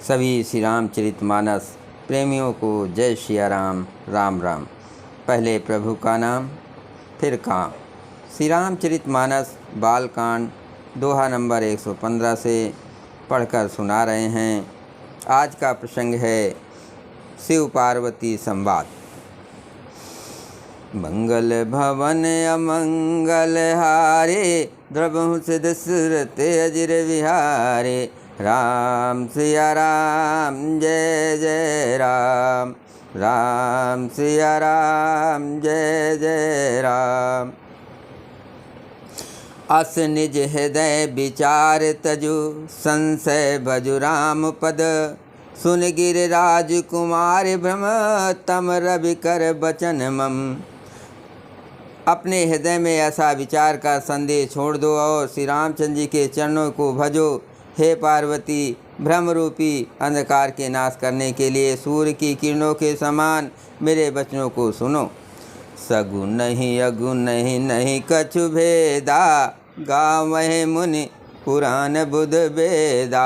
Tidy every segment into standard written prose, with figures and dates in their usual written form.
सभी श्री रामचरितमानस प्रेमियों को जय श्री राम। राम राम। पहले प्रभु का नाम फिर काम। श्री रामचरितमानस बालकांड दोहा नंबर 115 से पढ़कर सुना रहे हैं। आज का प्रसंग है शिव पार्वती संवाद। मंगल भवन अमंगल हारे, द्रवहु से दशरथ अजिर विहारे। राम सिया राम जय जय राम, राम सिया राम जय जय राम। अस निज हृदय विचार तजु, संशय भजु राम पद। सुन गिर राजकुमार भ्रम, तम रवि कर बचन मम। अपने हृदय में ऐसा विचार का संदेह छोड़ दो और श्री रामचंद्र जी के चरणों को भजो। हे पार्वती, भ्रम रूपी अंधकार के नाश करने के लिए सूर्य की किरणों के समान मेरे वचनों को सुनो। सगुन नहीं अगुन नहीं, नहीं कछु भेदा। गावहि मुनि पुराण बुध वेदा।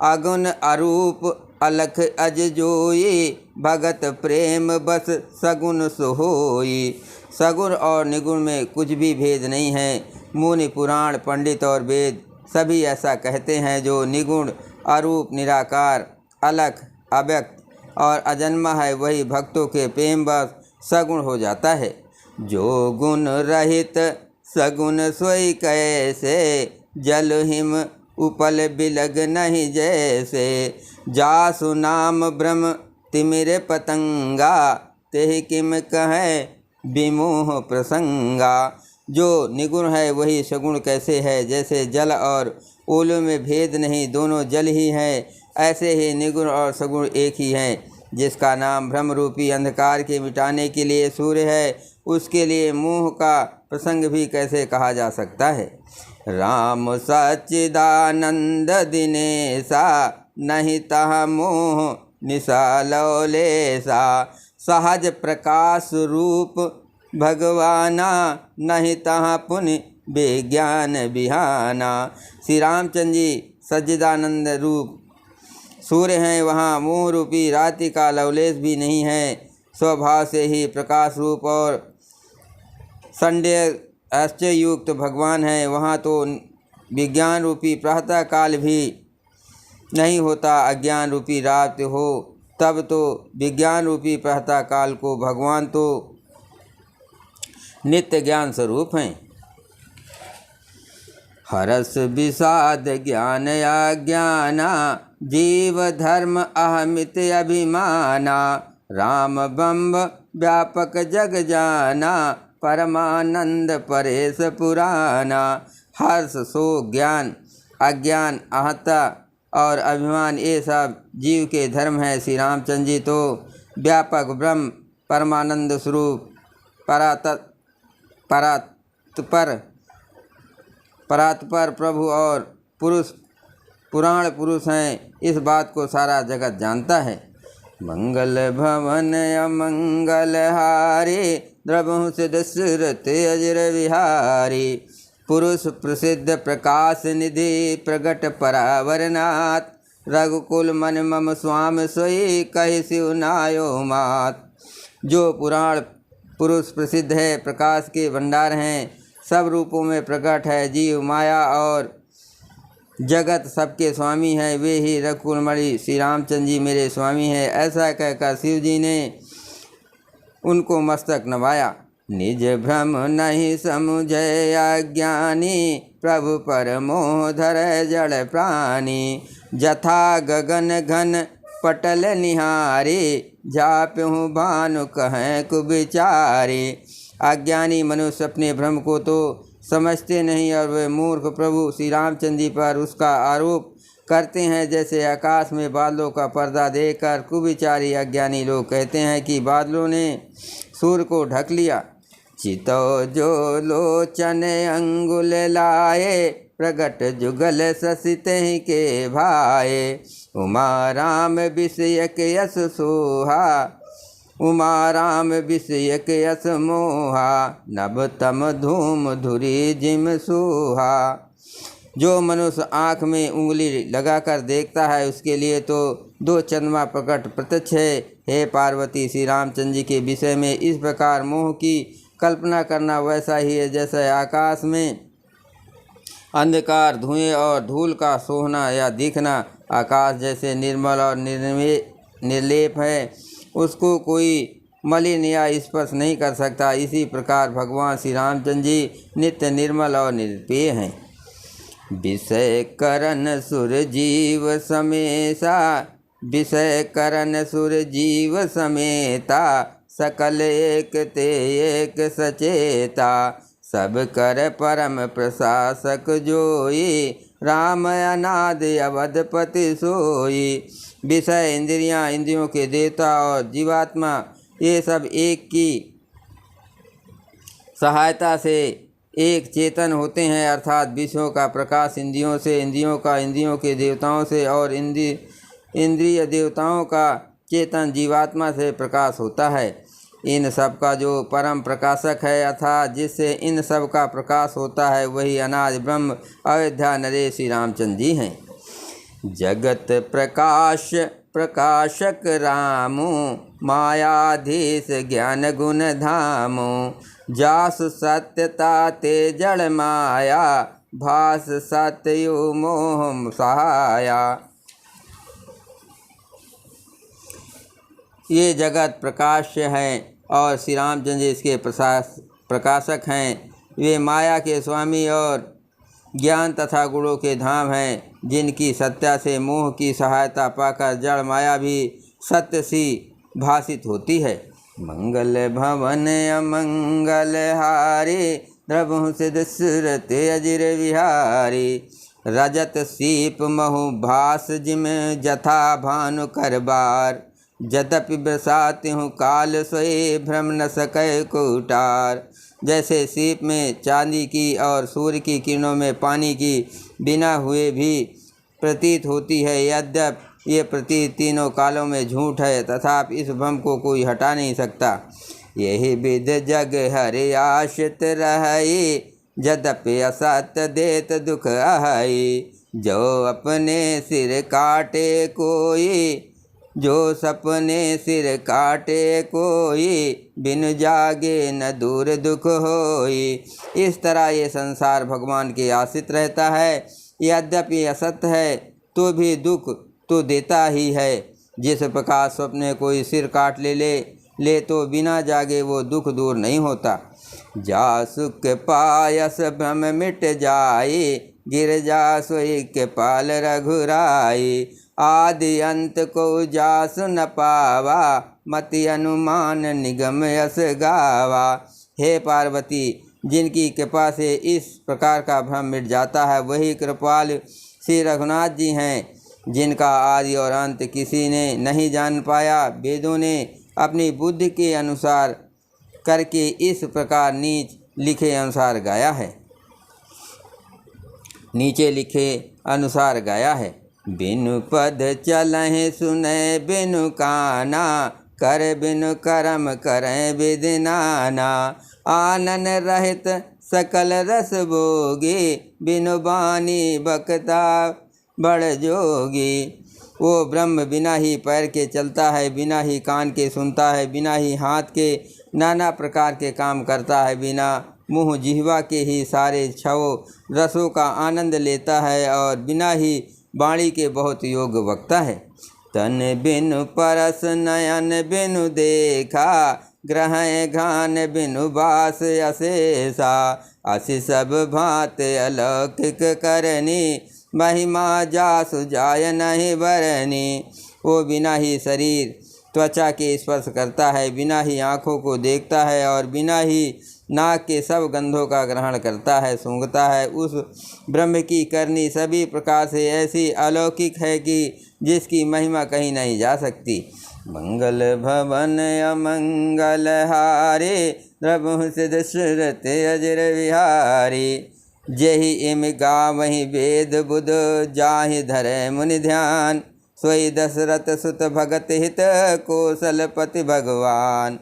अगुन अरूप अलख अज जोई, भगत प्रेम बस सगुन सोहोई। सगुन और निगुण में कुछ भी भेद नहीं है। मुनि पुराण पंडित और वेद सभी ऐसा कहते हैं। जो निगुण अरूप निराकार अलख अव्यक्त और अजन्मा है, वही भक्तों के प्रेम बस सगुण हो जाता है। जो गुण रहित सगुण सोई कैसे, जल हिम उपल बिलग नहीं जैसे। जासु नाम ब्रह्म तिमिर पतंगा, तेहि किम कहे विमोह प्रसंगा। जो निगुण है वही सगुण कैसे है, जैसे जल और ओलों में भेद नहीं, दोनों जल ही हैं। ऐसे ही निगुण और सगुण एक ही हैं। जिसका नाम भ्रम रूपी अंधकार के मिटाने के लिए सूर्य है, उसके लिए मोह का प्रसंग भी कैसे कहा जा सकता है। राम सच्चिदानंद दिनेशा, नहीं तह मोह निशा लौलेसा। सहज प्रकाश रूप भगवाना, नहीं तहाँ पुण्य विज्ञान बिहाना। श्री रामचंद्र जी सच्चिदानंद रूप सूर्य हैं, वहाँ मोह रूपी रात्रि का लवलेश भी नहीं है। स्वभाव से ही प्रकाश रूप और संदेह आश्चर्ययुक्त भगवान हैं, वहाँ तो विज्ञान रूपी प्रातः काल भी नहीं होता। अज्ञान रूपी रात हो तब तो विज्ञान रूपी प्रातः काल को भगवान तो नित्य ज्ञान स्वरूप हैं। हरस विषाद ज्ञान अज्ञाना, जीव धर्म अहमित अभिमाना। राम बम्ब व्यापक जग जाना, परमानंद परेश पुराना। हर्ष शोक ज्ञान अज्ञान अहंता और अभिमान ये सब जीव के धर्म है। श्री रामचंद्र जी तो व्यापक ब्रह्म परमानंद स्वरूप परात्पर प्रभु और पुरुष पुराण पुरुष हैं। इस बात को सारा जगत जानता है। मंगल भवन अमंगल हारे, द्रवहु से दशरथ अजिर विहारी। पुरुष प्रसिद्ध प्रकाश निधि, प्रगट परावरनाथ। रघुकुल मन मम स्वाम सोई, कहि शिव नायो मात। जो पुराण पुरुष प्रसिद्ध है, प्रकाश के भंडार हैं, सब रूपों में प्रकट है। जीव माया और जगत सबके स्वामी हैं, वे ही रघुकुलमणि श्री रामचंद्र जी मेरे स्वामी हैं। ऐसा कहकर शिव जी ने उनको मस्तक नवाया। निज भ्रम नहीं समुझय अज्ञानी, प्रभु पर मोह धर जड़ प्राणी। जथा गगन घन पटल निहारे, झाप्यहु भानु कहें कुविचारे। अज्ञानी मनुष्य अपने भ्रम को तो समझते नहीं और वे मूर्ख प्रभु श्री रामचंद्र जी पर उसका आरोप करते हैं। जैसे आकाश में बादलों का पर्दा देखकर कुविचारी अज्ञानी लोग कहते हैं कि बादलों ने सूर्य को ढक लिया। चितो जो लोचन अंगुल लाए, प्रगट जुगल ससिते के भाए। उमा राम विषयक यस सोहा, उमा राम विषयक यस मोहा। नभ तम धूम धुरी जिम सोहा। जो मनुष्य आँख में उंगली लगाकर देखता है उसके लिए तो दो चंद्रमा प्रकट प्रत्यक्ष है। हे पार्वती, श्री रामचंद्र जी के विषय में इस प्रकार मोह की कल्पना करना वैसा ही है जैसे आकाश में अंधकार, धुएं और धूल का सोहना या दिखना। आकाश जैसे निर्मल और निर्लेप है, उसको कोई मलिन या स्पर्श नहीं कर सकता। इसी प्रकार भगवान श्री रामचंद्र जी नित्य निर्मल और निरपेय हैं। विषय करण सुर जीव समेसा, विषय करण सुर जीव समेता, सकल एक ते एक सचेता, सब कर परम प्रशासक जोई, राम अनाद अवधपति सोई। विषय इंद्रियां, इंद्रियों के देवता और जीवात्मा, ये सब एक की सहायता से एक चेतन होते हैं, अर्थात विषयों का प्रकाश इंद्रियों से, इंद्रियों का इंद्रियों के देवताओं से और इंद्रिय देवताओं का चेतन जीवात्मा से प्रकाश होता है। इन सब का जो परम प्रकाशक है अर्थात जिससे इन सब का प्रकाश होता है वही अनादि ब्रह्म अयोध्या नरेश श्री रामचंद्र जी हैं। जगत प्रकाश प्रकाशक रामो, मायाधीश ज्ञान गुण धामो, जास सत्यता ते जड़ माया, भास सत्यु मोह सहाया। ये जगत प्रकाश्य हैं और श्री रामचंद्र जी इसके प्रकाशक हैं। वे माया के स्वामी और ज्ञान तथा गुणों के धाम हैं, जिनकी सत्या से मोह की सहायता पाकर जड़ माया भी सत्य सी भाषित होती है। मंगल भवन अमंगल हारी, द्रवहु सिद्ध सुरत अजिर विहारी, रजत सीप महु भास जिम जथा भानु करबार, यद्यपि बरसाती हूँ काल सोए भ्रम न सके कोटार। जैसे सीप में चांदी की और सूर्य की किरणों में पानी की बिना हुए भी प्रतीत होती है, यद्यपि ये प्रतीत तीनों कालों में झूठ है, तथापि इस भ्रम को कोई हटा नहीं सकता। यही विध जग हरि आश्रित रही, यद्यपि असत्य देत दुख अहई, जो अपने सिर काटे कोई, जो सपने सिर काटे कोई, बिन जागे न दूर दुख होई। इस तरह ये संसार भगवान के आश्रित रहता है, यद्यपि असत्य है तो भी दुख तो देता ही है। जिस प्रकार स्वप्न कोई सिर काट ले तो बिना जागे वो दुख दूर नहीं होता। जा सुख पायस भ्रम मिट जाए, गिर जा सोई के पाल रघुराई, आदि अंत को जास न पावा, मति अनुमान निगम यस गावा। हे पार्वती, जिनकी कृपा से इस प्रकार का भ्रम मिट जाता है वही कृपाल श्री रघुनाथ जी हैं, जिनका आदि और अंत किसी ने नहीं जान पाया। वेदों ने अपनी बुद्धि के अनुसार करके इस प्रकार नीचे लिखे अनुसार गाया है। बिनु पद चलहि सुनय बिनु काना, कर बिनु करम करें विधि नाना, आनन रहित सकल रस भोगी, बिनु बानी बकता बड़ जोगी। वो ब्रह्म बिना ही पैर के चलता है, बिना ही कान के सुनता है, बिना ही हाथ के नाना प्रकार के काम करता है, बिना मुँह जिह्वा के ही सारे छह रसों का आनंद लेता है और बिना ही वाणी के बहुत योग वक्ता है। तन बिनु परस नयन बिनु देखा, ग्रह घान बिनु बास अशेषा, असि सब भात अलौकिक करनी, महिमा जासु जाय नहीं बरनी। वो बिना ही शरीर त्वचा के स्पर्श करता है, बिना ही आँखों को देखता है और बिना ही नाक के सब गंधों का ग्रहण करता है, सूंघता है। उस ब्रह्म की करनी सभी प्रकार से ऐसी अलौकिक है कि जिसकी महिमा कहीं नहीं जा सकती। मंगल भवन अमंगल हारे, द्रवहु सिद्ध सुरत अजिर विहारी, जेहि इम गावहि वेद बुध, जाहि धरे मुनि ध्यान, सोई दशरथ सुत भगत हित, कौशलपति भगवान।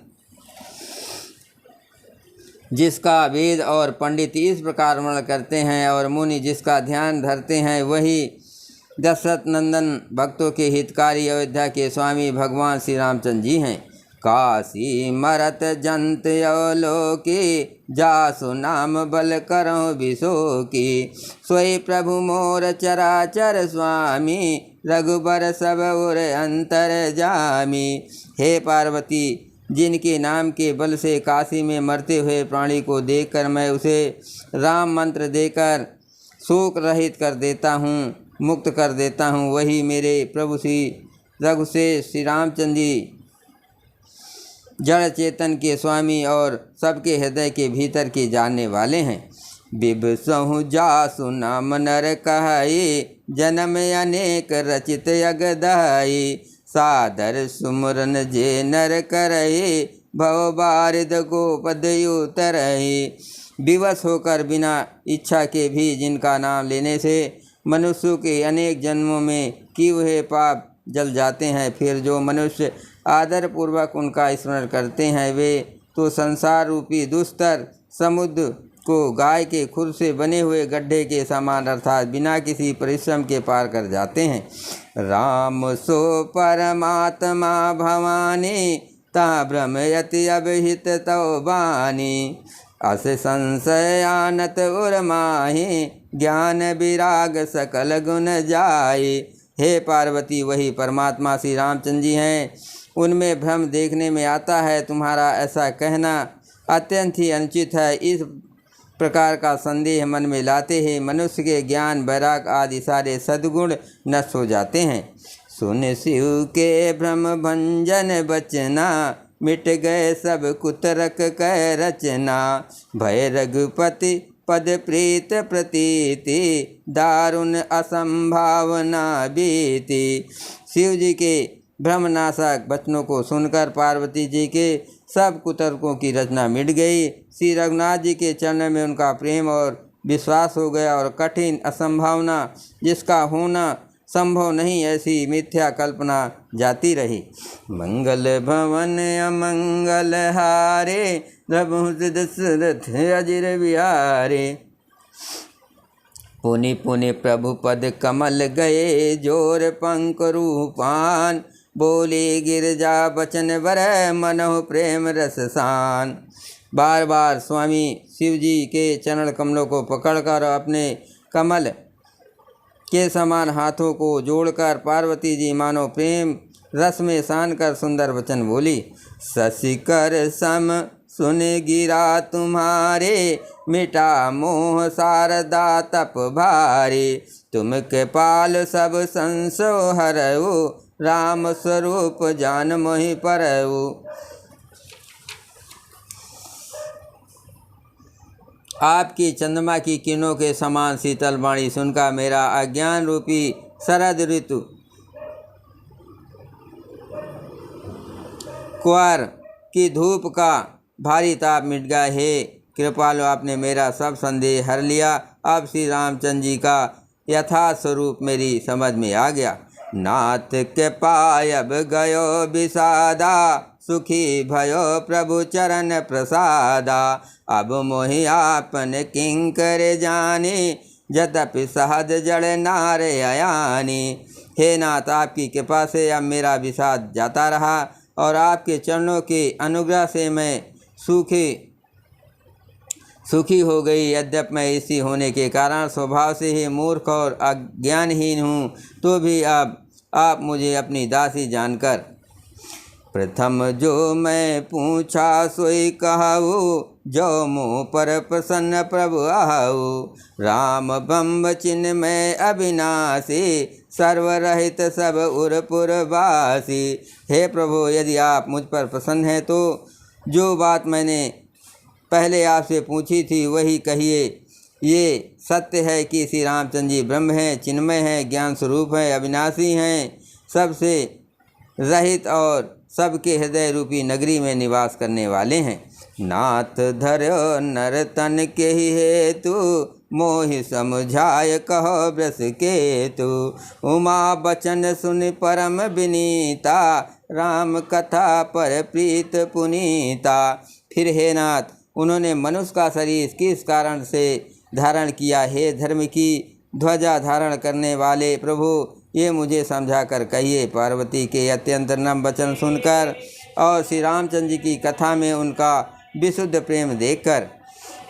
जिसका वेद और पंडित इस प्रकार वर्णन करते हैं और मुनि जिसका ध्यान धरते हैं, वही दशरथ नंदन भक्तों के हितकारी अयोध्या के स्वामी भगवान श्री रामचंद्र जी हैं। काशी मरत जंत अवलोकी, जासु नाम बल करो विशोकी, सोई प्रभु मोर चराचर स्वामी, रघुबर सब उर अंतर जामी। हे पार्वती, जिनके नाम के बल से काशी में मरते हुए प्राणी को देखकर मैं उसे राम मंत्र देकर शोक रहित कर देता हूँ, मुक्त कर देता हूँ, वही मेरे प्रभु श्री रघुशेष श्री रामचंद्र जी जड़ चेतन के स्वामी और सबके हृदय के भीतर के जानने वाले हैं। बिबसहु जासु नाम नर कहाई, जन्म अनेक रचित अगदाई, सादर सुमरन जे नर करई, भव बारिद को पदयु तरई। विवश होकर बिना इच्छा के भी जिनका नाम लेने से मनुष्यों के अनेक जन्मों में किए हुए पाप जल जाते हैं, फिर जो मनुष्य आदर पूर्वक उनका स्मरण करते हैं, वे तो संसार रूपी दुस्तर समुद्र को गाय के खुर से बने हुए गड्ढे के समान अर्थात बिना किसी परिश्रम के पार कर जाते हैं। राम सो परमात्मा भवानी, ता भ्रमयति अभिहित तव बानी, अस संशय आनत उर माहि, ज्ञान विराग सकल गुण जाए। हे पार्वती, वही परमात्मा श्री रामचंद्र जी हैं, उनमें भ्रम देखने में आता है। तुम्हारा ऐसा कहना अत्यंत ही अनुचित है। इस प्रकार का संदेह मन में लाते ही मनुष्य के ज्ञान वैराग आदि सारे सद्गुण नष्ट हो जाते हैं। सुन शिव के भ्रम भंजन बचना, मिट गए सब कुतरक कै रचना, भय रघुपति पद प्रीत प्रतीति, दारुण असंभावना बीती। शिव जी के भ्रमनाशक वचनों को सुनकर पार्वती जी के सब कुतर्कों की रचना मिट गई। श्री रघुनाथ जी के चरणों में उनका प्रेम और विश्वास हो गया और कठिन असंभावना जिसका होना संभव नहीं, ऐसी मिथ्या कल्पना जाती रही। मंगल भवन अमंगल हारे, प्रभु दशरथ अजिर बिहारे, पुनि पुनि प्रभु पद कमल गए, जोर पंक रूपान, बोले गिरजा बचन वर, मनोह प्रेम रस सान। बार बार स्वामी शिव जी के चरण कमलों को पकड़कर अपने कमल के समान हाथों को जोड़कर पार्वती जी मानो प्रेम रस में सान कर सुंदर वचन बोली। शशिकर सम सुन गिरा तुम्हारे, मिटा मोह शारदा तप भारे, तुम कृपाल सब संसो हरऊ, राम स्वरूप जान मोहि परऊ। आपकी चंद्रमा की किरणों के समान शीतल वाणी सुनकर मेरा अज्ञान रूपी शरद ऋतु कुआर की धूप का भारी ताप मिट गया। हे कृपालु, आपने मेरा सब संदेह हर लिया। अब श्री रामचंद्र जी का यथार्थ स्वरूप मेरी समझ में आ गया। नाथ के पायब गयो विषादा, सुखी भयो प्रभु चरण प्रसादा, अब मोहि आपन किंकर जाने, यद्यपि सहज जड़ नारे अयानी। हे नाथ, आपकी कृपा से अब मेरा विषाद जाता रहा और आपके चरणों के अनुग्रह से मैं सुखी हो गई। यद्यपि मैं इसी होने के कारण स्वभाव से ही मूर्ख और अज्ञानहीन हूँ, तो भी अब आप मुझे अपनी दासी जानकर प्रथम जो मैं पूछा सोई कहूँ, जो मुँह पर प्रसन्न प्रभु आहू, राम बम्ब चिन्ह में अविनाशी, सर्वरहित सब उरपुर वासी। हे प्रभु, यदि आप मुझ पर प्रसन्न हैं तो जो बात मैंने पहले आपसे पूछी थी वही कहिए। ये सत्य है कि श्री रामचंद्र जी ब्रह्म हैं, चिन्मय हैं, ज्ञान स्वरूप हैं, अविनाशी हैं, सबसे रहित और सबके हृदय रूपी नगरी में निवास करने वाले हैं। नाथ धर्यो नर तन के ही हेतु, मोहि समझाय कहो ब्रस केतु, उमा बचन सुन परम विनीता, राम कथा पर प्रीत पुनीता। फिर हे नाथ, उन्होंने मनुष्य का शरीर किस कारण से धारण किया। हे धर्म की ध्वजा धारण करने वाले प्रभु, ये मुझे समझा कर कहिए। पार्वती के अत्यंत नम्र वचन सुनकर और श्री रामचंद्र जी की कथा में उनका विशुद्ध प्रेम देखकर,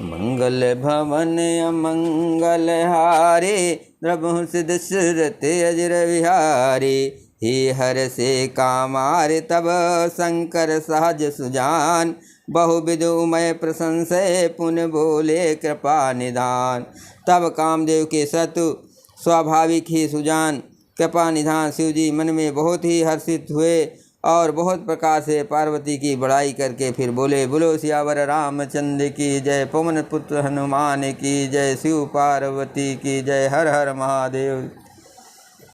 मंगल भवन अमंगल हारे, द्रवहु सिद्ध दशरथ अजर विहारे। हे हर से कामार तब शंकर सहज सुजान, बहुविध उमय प्रशंसय पुन बोले कृपा निधान। तब कामदेव के शत्रु स्वाभाविक ही सुजान कृपा निधान शिव जी मन में बहुत ही हर्षित हुए और बहुत प्रकार से पार्वती की बड़ाई करके फिर बोले, बोलो सियावर रामचंद्र की जय, पवन पुत्र हनुमान की जय, शिव पार्वती की जय, हर हर महादेव।